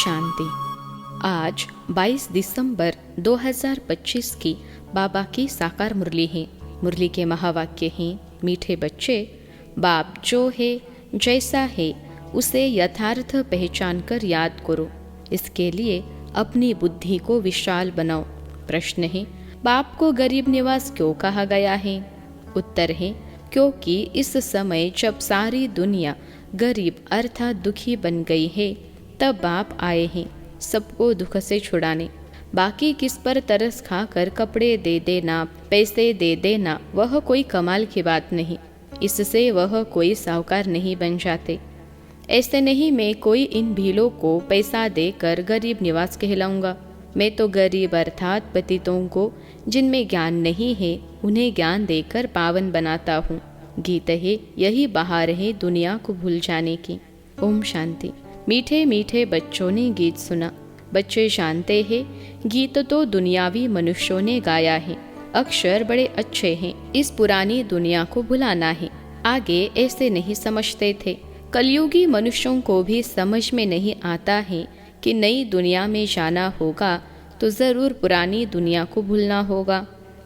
शांति। आज 22 दिसंबर 2025 की बाबा की साकार मुरली है। मुरली के महावाक्य हैं, मीठे बच्चे, बाप जो है जैसा है उसे यथार्थ पहचान कर याद करो। इसके लिए अपनी बुद्धि को विशाल बनाओ। प्रश्न है, बाप को गरीब निवास क्यों कहा गया है? उत्तर है, क्योंकि इस समय जब सारी दुनिया गरीब अर्थात दुखी बन गई है, तब बाप आए हैं सबको दुख से छुड़ाने। बाकी किस पर तरस खाकर कपड़े दे देना, पैसे दे देना, वह कोई कमाल की बात नहीं। इससे वह कोई साहूकार नहीं बन जाते। ऐसे नहीं मैं कोई इन भीलों को पैसा देकर गरीब निवास कहलाऊंगा। मैं तो गरीब अर्थात पतितों को जिनमें ज्ञान नहीं है उन्हें ज्ञान देकर पावन बनाता हूँ। गीत है, यही बहार है दुनिया को भूल जाने की। ओम शांति। मीठे मीठे बच्चों ने गीत सुना। बच्चे जानते हैं गीत तो दुनियावी मनुष्यों ने गाया है। अक्षर बड़े अच्छे हैं, इस पुरानी दुनिया को भुलाना है। आगे ऐसे नहीं समझते थे। कलयुगी मनुष्यों को भी समझ में नहीं आता है कि नई दुनिया में जाना होगा तो जरूर पुरानी दुनिया को भूलना होगा।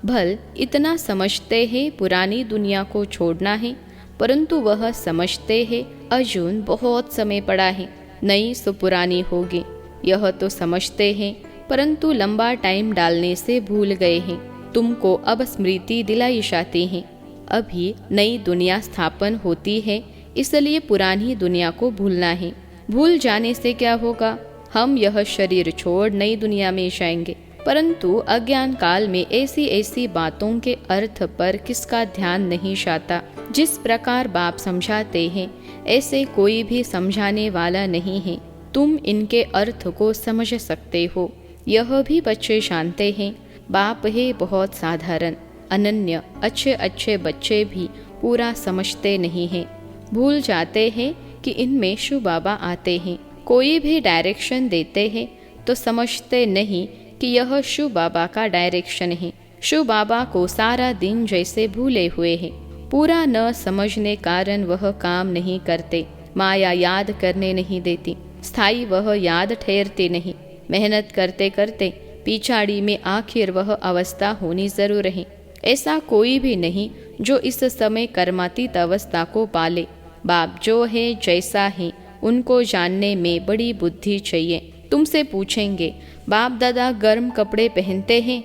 भल इतना समझते हैं पुरानी दुनिया को छोड़ना है, परंतु वह समझते हैं अजून बहुत समय पड़ा है, नई सो पुरानी होगी। यह तो समझते हैं परंतु लंबा टाइम डालने से भूल गए हैं। तुमको अब स्मृति दिलाई जाती है। अभी नई दुनिया स्थापन होती है, इसलिए पुरानी दुनिया को भूलना है। भूल जाने से क्या होगा? हम यह शरीर छोड़ नई दुनिया में जाएंगे, परंतु अज्ञान काल में ऐसी ऐसी बातों के अर्थ पर किसका ध्यान नहीं जाता। जिस प्रकार बाप समझाते हैं ऐसे कोई भी समझाने वाला नहीं है। तुम इनके अर्थ को समझ सकते हो, यह भी बच्चे जानते हैं। बाप है बहुत साधारण, अनन्य। अच्छे अच्छे बच्चे भी पूरा समझते नहीं हैं, भूल जाते हैं कि इनमें शिव बाबा आते हैं। कोई भी डायरेक्शन देते हैं तो समझते नहीं कि यह शिव बाबा का डायरेक्शन है। शिव बाबा को सारा दिन जैसे भूले हुए हैं। पूरा न समझने कारण वह काम नहीं करते। माया याद करने नहीं देती, स्थायी वह याद ठहरते नहीं। मेहनत करते करते पिछाड़ी में आखिर वह अवस्था होनी जरूर है। ऐसा कोई भी नहीं जो इस समय कर्मातीत अवस्था को पाले। बाप जो है जैसा है उनको जानने में बड़ी बुद्धि चाहिए। तुमसे पूछेंगे बाप दादा गर्म कपड़े पहनते हैं?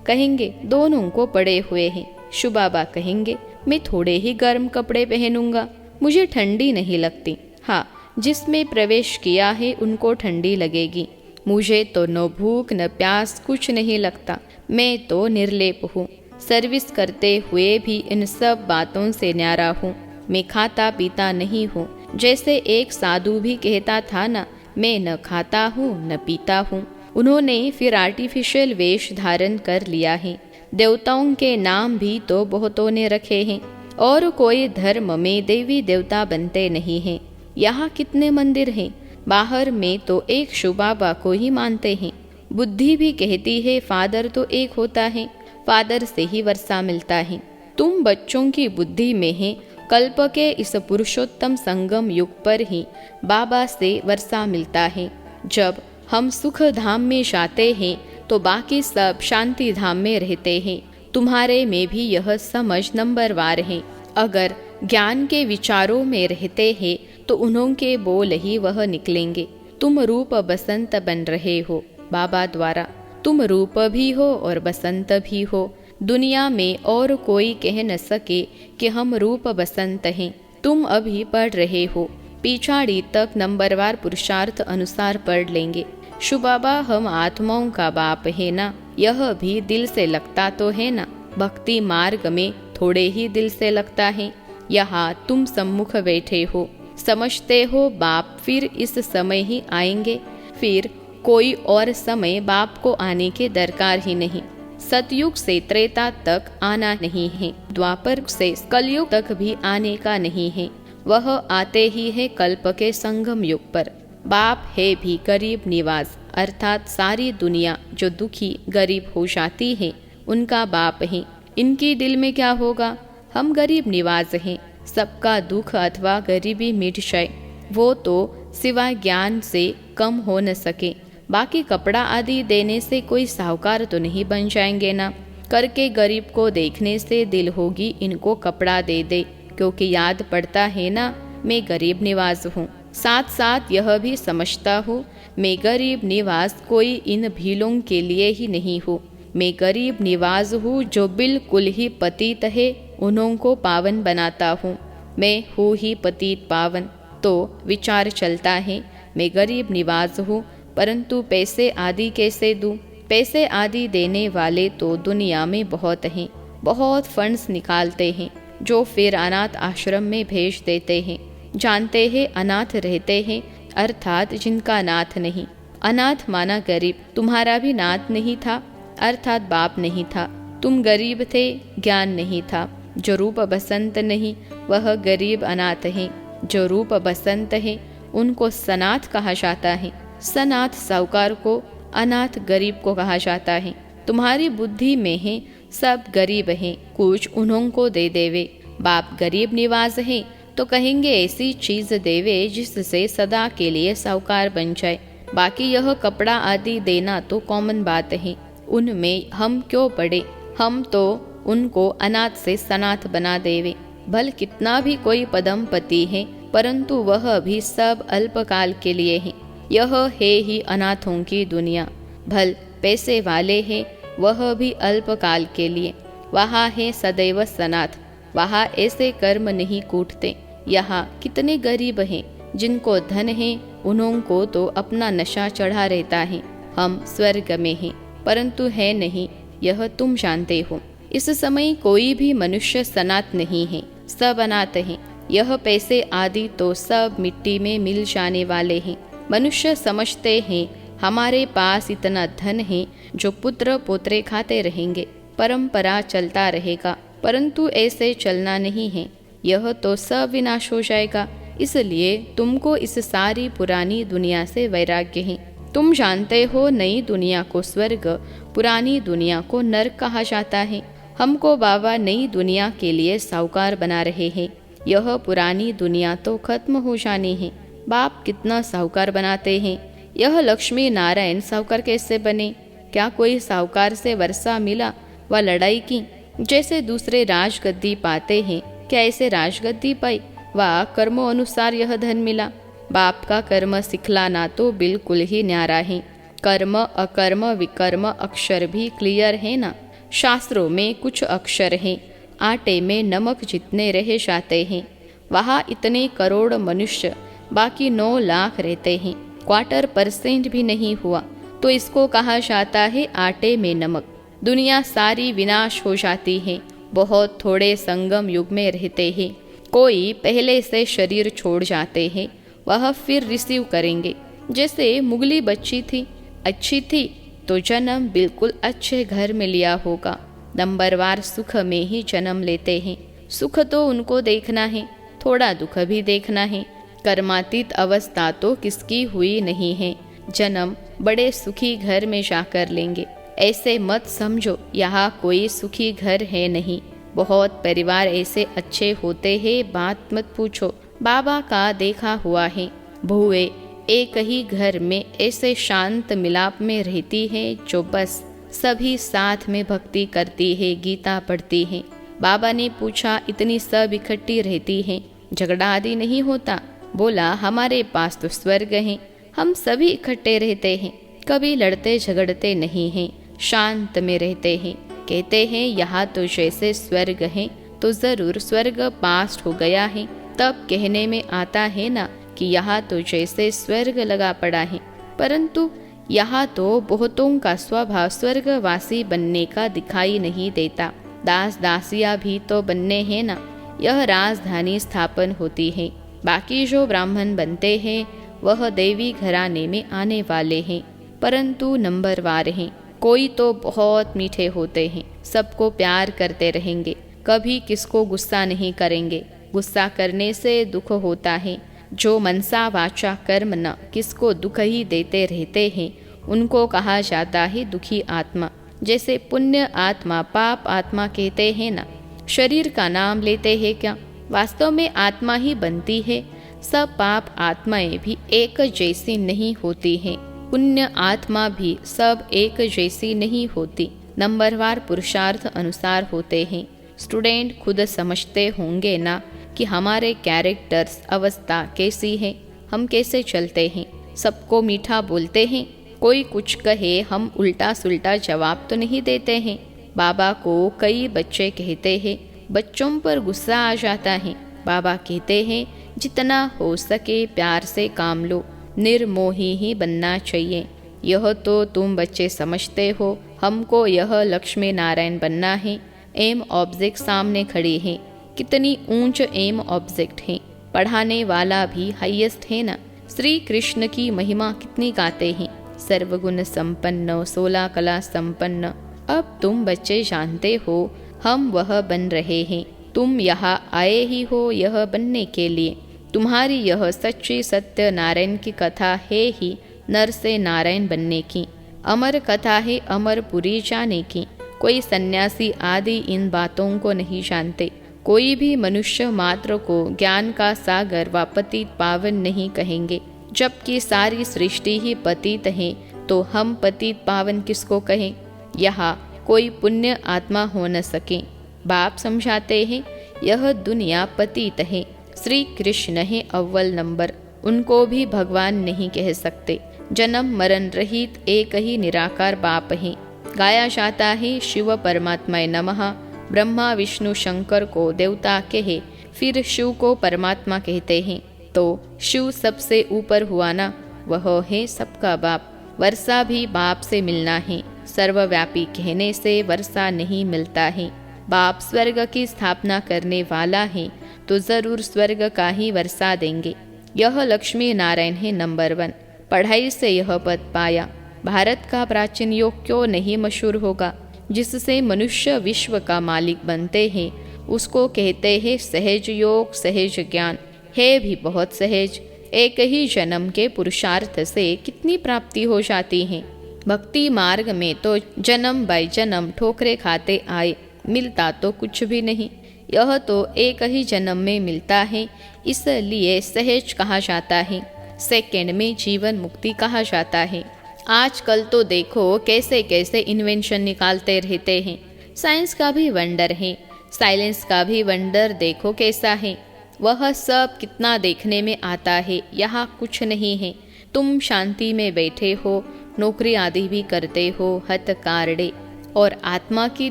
कहेंगे दोनों को पड़े हुए हैं। शिव बाबा कहेंगे मैं थोड़े ही गर्म कपड़े पहनूंगा, मुझे ठंडी नहीं लगती। हाँ, जिसमें प्रवेश किया है उनको ठंडी लगेगी। मुझे तो न भूख न प्यास कुछ नहीं लगता, मैं तो निर्लेप हूँ। सर्विस करते हुए भी इन सब बातों से न्यारा हूँ। मैं खाता पीता नहीं हूँ। जैसे एक साधु भी कहता था ना, मैं न खाता हूँ न पीता हूँ। उन्होंने फिर आर्टिफिशियल वेश धारण कर लिया है। देवताओं के नाम भी तो बहुतों ने रखे हैं, और कोई धर्म में देवी देवता बनते नहीं हैं। यहाँ कितने मंदिर हैं, बाहर में तो एक शिव बाबा को ही मानते हैं। बुद्धि भी कहती है फादर तो एक होता है, फादर से ही वर्षा मिलता है। तुम बच्चों की बुद्धि में है कल्प के इस पुरुषोत्तम संगम युग पर ही बाबा से वर्षा मिलता है। जब हम सुख धाम में जाते हैं तो बाकी सब शांति धाम में रहते हैं। तुम्हारे में भी यह समझ नंबरवार है। अगर ज्ञान के विचारों में रहते हैं तो उन्हों के बोल ही वह निकलेंगे। तुम रूप बसंत बन रहे हो बाबा द्वारा। तुम रूप भी हो और बसंत भी हो। दुनिया में और कोई कह न सके कि हम रूप बसंत हैं। तुम अभी पढ़ रहे हो, पिछाड़ी तक नंबरवार पुरुषार्थ अनुसार पढ़ लेंगे। शिव बाबा हम आत्माओं का बाप है ना, यह भी दिल से लगता तो है ना। भक्ति मार्ग में थोड़े ही दिल से लगता है। यहाँ तुम सम्मुख बैठे हो, समझते हो बाप फिर इस समय ही आएंगे, फिर कोई और समय बाप को आने के दरकार ही नहीं। सतयुग से त्रेता तक आना नहीं है, द्वापर से कलयुग तक भी आने का नहीं है। वह आते ही है कल्प के संगम युग पर। बाप है भी गरीब निवास, अर्थात सारी दुनिया जो दुखी गरीब हो जाती है उनका बाप है। इनकी दिल में क्या होगा? हम गरीब निवास हैं, सबका दुख अथवा गरीबी मिट जाए। वो तो सिवा ज्ञान से कम हो न सके। बाकी कपड़ा आदि देने से कोई साहूकार तो नहीं बन जाएंगे ना। करके गरीब को देखने से दिल होगी इनको कपड़ा दे दे, क्योंकि याद पड़ता है ना मैं गरीब निवाज हूँ। साथ साथ यह भी समझता हूँ मैं गरीब निवाज कोई इन भीलों के लिए ही नहीं हूँ। मैं गरीब निवाज हूँ जो बिल्कुल ही पतित है, उन्हों को पावन बनाता हूँ। मैं हूँ ही पतित पावन। तो विचार चलता है मैं गरीब निवाज हूँ, परंतु पैसे आदि कैसे दूँ? पैसे आदि देने वाले तो दुनिया में बहुत हैं, बहुत फंड्स निकालते हैं जो फिर अनाथ आश्रम में भेज देते हैं। जानते हैं अनाथ रहते हैं, अर्थात जिनका नाथ नहीं। अनाथ माना गरीब। तुम्हारा भी नाथ नहीं था, अर्थात बाप नहीं था। तुम गरीब थे, ज्ञान नहीं था। जो रूप बसंत नहीं वह गरीब अनाथ है। जो रूप बसंत है उनको सनाथ कहा जाता है। सनाथ साहूकार को, अनाथ गरीब को कहा जाता है। तुम्हारी बुद्धि में है सब गरीब हैं, कुछ उन्हों को दे देवे। बाप गरीब निवाज हैं तो कहेंगे ऐसी चीज देवे जिससे सदा के लिए साहूकार बन जाए। बाकी यह कपड़ा आदि देना तो कॉमन बात है, उनमें हम क्यों पड़े। हम तो उनको अनाथ से सनाथ बना देवे। भल कितना भी कोई पदमपति है, परंतु वह भी सब अल्पकाल के लिए है। यह है ही अनाथों की दुनिया। भल पैसे वाले हैं, वह भी अल्पकाल के लिए। वहाँ है सदैव सनाथ। वहाँ ऐसे कर्म नहीं कूटते। यहाँ कितने गरीब हैं, जिनको धन है उन्हों को तो अपना नशा चढ़ा रहता है। हम स्वर्ग में हैं, परंतु है नहीं, यह तुम जानते हो। इस समय कोई भी मनुष्य सनाथ नहीं है, सब अनाथ हैं। यह पैसे आदि तो सब मिट्टी में मिल जाने वाले हैं। मनुष्य समझते हैं हमारे पास इतना धन है जो पुत्र पोत्रे खाते रहेंगे, परंपरा चलता रहेगा, परंतु ऐसे चलना नहीं है। यह तो सब विनाश हो जाएगा। इसलिए तुमको इस सारी पुरानी दुनिया से वैराग्य है। तुम जानते हो नई दुनिया को स्वर्ग, पुरानी दुनिया को नरक कहा जाता है। हमको बाबा नई दुनिया के लिए साहूकार बना रहे हैं। यह पुरानी दुनिया तो खत्म हो जानी है। बाप कितना साहूकार बनाते हैं। यह लक्ष्मी नारायण साहूकार कैसे बने? क्या कोई साहूकार से वर्षा मिला व लड़ाई की? जैसे दूसरे राजगद्दी पाते हैं, क्या ऐसे राजगद्दी पाई व कर्मों अनुसार यह धन मिला? बाप का कर्म सिखलाना तो बिल्कुल ही न्यारा है। कर्म अकर्म विकर्म अक्षर भी क्लियर है ना। शास्त्रों में कुछ अक्षर हैं, आटे में नमक जितने रह जाते हैं। वहाँ इतने करोड़ मनुष्य, बाकी 9 लाख रहते हैं, 1/4% भी नहीं हुआ, तो इसको कहा जाता है आटे में नमक। दुनिया सारी विनाश हो जाती है। बहुत थोड़े संगम युग में रहते हैं। कोई पहले से शरीर छोड़ जाते हैं, वह फिर रिसीव करेंगे। जैसे मुगली बच्ची थी, अच्छी थी तो जन्म बिल्कुल अच्छे घर में लिया होगा। नंबरवार सुख में ही जन्म लेते हैं। सुख तो उनको देखना है, थोड़ा दुख भी देखना है। कर्मातीत अवस्था तो किसकी हुई नहीं है। जन्म बड़े सुखी घर में जाकर लेंगे। ऐसे मत समझो यहाँ कोई सुखी घर है नहीं। बहुत परिवार ऐसे अच्छे होते हैं, बात मत पूछो। बाबा का देखा हुआ है। बहुएं एक ही घर में ऐसे शांत मिलाप में रहती है जो बस सभी साथ में भक्ति करती है, गीता पढ़ती है। बाबा ने पूछा इतनी सब इकट्ठी रहती हैं, झगड़ा आदि नहीं होता? बोला हमारे पास तो स्वर्ग है, हम सभी इकट्ठे रहते हैं, कभी लड़ते झगड़ते नहीं हैं, शांत में रहते हैं। कहते हैं यहाँ तो जैसे स्वर्ग है तो जरूर स्वर्ग पास्ट हो गया है, तब कहने में आता है ना कि यहाँ तो जैसे स्वर्ग लगा पड़ा है। परंतु यहाँ तो बहुतों का स्वभाव स्वर्गवासी बनने का दिखाई नहीं देता। दास दासिया भी तो बनने हैं ना, यह राजधानी स्थापन होती है। बाकी जो ब्राह्मण बनते हैं वह देवी घराने में आने वाले हैं, परंतु नंबरवार हैं। कोई तो बहुत मीठे होते हैं, सबको प्यार करते रहेंगे, कभी किसको गुस्सा नहीं करेंगे। गुस्सा करने से दुख होता है। जो मनसा वाचा कर्म न किसको दुख ही देते रहते हैं, उनको कहा जाता है दुखी आत्मा। जैसे पुण्य आत्मा पाप आत्मा कहते हैं ना। शरीर का नाम लेते हैं क्या? वास्तव में आत्मा ही बनती है। सब पाप आत्माएं भी एक जैसी नहीं होती हैं। पुण्य आत्मा भी सब एक जैसी नहीं होती, नंबरवार पुरुषार्थ अनुसार होते हैं। स्टूडेंट खुद समझते होंगे ना कि हमारे कैरेक्टर्स अवस्था कैसी है, हम कैसे चलते हैं। सबको मीठा बोलते हैं, कोई कुछ कहे हम उल्टा सुल्टा जवाब तो नहीं देते हैं। बाबा को कई बच्चे कहते हैं, बच्चों पर गुस्सा आ जाता है। बाबा कहते हैं जितना हो सके प्यार से काम लो, निर्मोही ही बनना चाहिए। यह तो तुम बच्चे समझते हो, हमको यह लक्ष्मी नारायण बनना है। एम ऑब्जेक्ट सामने खड़े हैं, कितनी ऊंच एम ऑब्जेक्ट है, पढ़ाने वाला भी हाईएस्ट है ना। श्री कृष्ण की महिमा कितनी गाते हैं, सर्वगुण संपन्न 16 कला संपन्न। अब तुम बच्चे जानते हो हम वह बन रहे हैं। तुम यहाँ आए ही हो यह बनने के लिए। तुम्हारी यह सच्ची सत्य नारायण की कथा है ही नर से नारायण बनने की। अमर कथा है अमरपुरी जाने की। कोई सन्यासी आदि इन बातों को नहीं जानते। कोई भी मनुष्य मात्र को ज्ञान का सागर व पतित पावन नहीं कहेंगे। जबकि सारी सृष्टि ही पतित है, तो हम पतित पावन किसको कहें। यहाँ कोई पुण्य आत्मा हो न सके। बाप समझाते हैं यह दुनिया पतित है, श्री कृष्ण है अव्वल नंबर, उनको भी भगवान नहीं कह सकते। जन्म मरण रहित एक ही निराकार बाप है। गाया जाता है शिव परमात्मा नमः। ब्रह्मा विष्णु शंकर को देवता कहे, फिर शिव को परमात्मा कहते हैं, तो शिव सबसे ऊपर हुआ ना, वह है सबका बाप। वर्षा भी बाप से मिलना है, सर्वव्यापी कहने से वर्षा नहीं मिलता है। बाप स्वर्ग की स्थापना करने वाला है, तो जरूर स्वर्ग का ही वर्षा देंगे। यह लक्ष्मी नारायण है नंबर 1। पढ़ाई से यह पद पाया। भारत का प्राचीन योग क्यों नहीं मशहूर होगा, जिससे मनुष्य विश्व का मालिक बनते हैं। उसको कहते हैं सहज योग, सहज ज्ञान है भी बहुत सहज। एक ही जन्म के पुरुषार्थ से कितनी प्राप्ति हो जाती है। भक्ति मार्ग में तो जन्म बाय जन्म ठोकरे खाते आए, मिलता तो कुछ भी नहीं। यह तो एक ही जन्म में मिलता है, इसलिए सहज कहा जाता है। सेकंड में जीवन मुक्ति कहा जाता है। आजकल तो देखो कैसे कैसे इन्वेंशन निकालते रहते हैं। साइंस का भी वंडर है, साइलेंस का भी वंडर देखो कैसा है। वह सब कितना देखने में आता है, यहाँ कुछ नहीं है। तुम शांति में बैठे हो, नौकरी आदि भी करते हो, हथ कारडे, और आत्मा की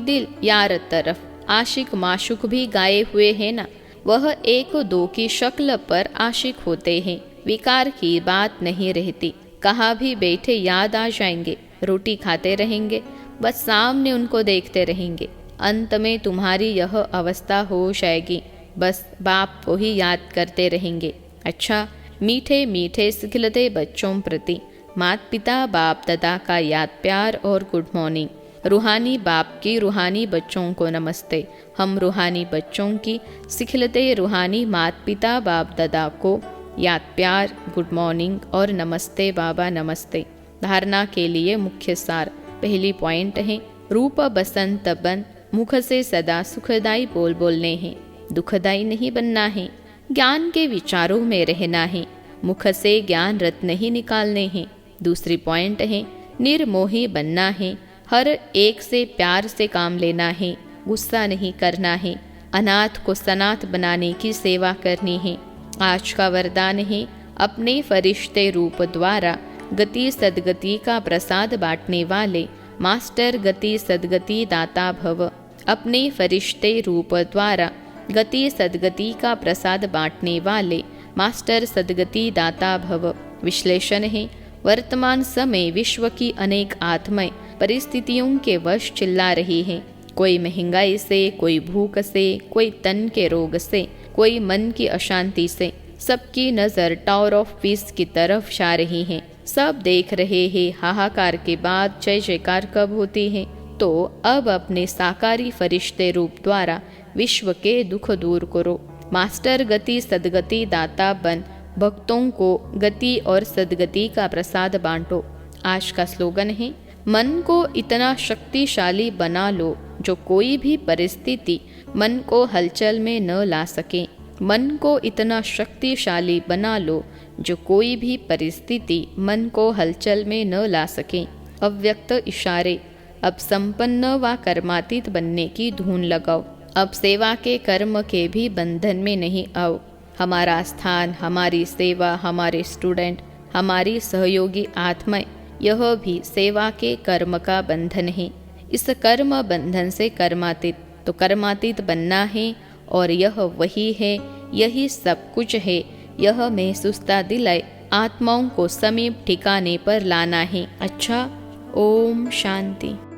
दिल यार तरफ आशिक माशुक भी गाए हुए हैं ना। वह एक दो की शक्ल पर आशिक होते हैं। विकार की बात नहीं रहती, कहाँ भी बैठे याद आ जाएंगे, रोटी खाते रहेंगे, बस सामने उनको देखते रहेंगे। अंत में तुम्हारी यह अवस्था हो जाएगी, बस बाप को ही याद करते रहेंगे। अच्छा, मीठे मीठे सिखलते बच्चों प्रति माता पिता बाप दादा का याद प्यार और गुड मॉर्निंग। रूहानी बाप की रूहानी बच्चों को नमस्ते। हम रूहानी बच्चों की सिखलते रूहानी माता पिता बाप दादा को याद प्यार, गुड मॉर्निंग और नमस्ते बाबा नमस्ते। धारणा के लिए मुख्य सार। पहली पॉइंट है रूप बसंत बन, मुख से सदा सुखदाई बोल बोलने हैं, दुखदाई नहीं बनना है। ज्ञान के विचारों में रहना है, मुख से ज्ञान रत्न ही निकालने हैं। दूसरी पॉइंट है निर्मोही बनना है, हर एक से प्यार से काम लेना है, गुस्सा नहीं करना है। अनाथ को सनाथ बनाने की सेवा करनी है। आज का वरदान है अपने फरिश्ते रूप द्वारा गति सदगति का प्रसाद बांटने वाले मास्टर गति सदगति दाता भव। अपने फरिश्ते रूप द्वारा गति सदगति का प्रसाद बांटने वाले मास्टर सदगति दाता भव। विश्लेषण है वर्तमान समय विश्व की अनेक आत्माएं परिस्थितियों के वश चिल्ला रही हैं। कोई महंगाई से, कोई भूख से, कोई तन के रोग से, कोई मन की अशांति से। सबकी नज़र टावर ऑफ पीस की तरफ जा रही है। सब देख रहे हैं हाहाकार के बाद जय जयकार कब होती है। तो अब अपने साकारी फरिश्ते रूप द्वारा विश्व के दुख दूर करो। मास्टर गति सदगति दाता बन भक्तों को गति और सदगति का प्रसाद बांटो। आज का स्लोगन है मन को इतना शक्तिशाली बना लो जो कोई भी परिस्थिति मन को हलचल में न ला सके। मन को इतना शक्तिशाली बना लो जो कोई भी परिस्थिति मन को हलचल में न ला सके। अव्यक्त इशारे। अब संपन्न व कर्मातीत बनने की धुन लगाओ। अब सेवा के कर्म के भी बंधन में नहीं आओ। हमारा स्थान, हमारी सेवा, हमारे स्टूडेंट, हमारी सहयोगी आत्माएं, यह भी सेवा के कर्म का बंधन है। इस कर्म बंधन से कर्मातीत, तो कर्मातीत बनना है और यह वही है, यही सब कुछ है। यह महसूसता दिलाए आत्माओं को समीप ठिकाने पर लाना है। अच्छा, ओम शांति।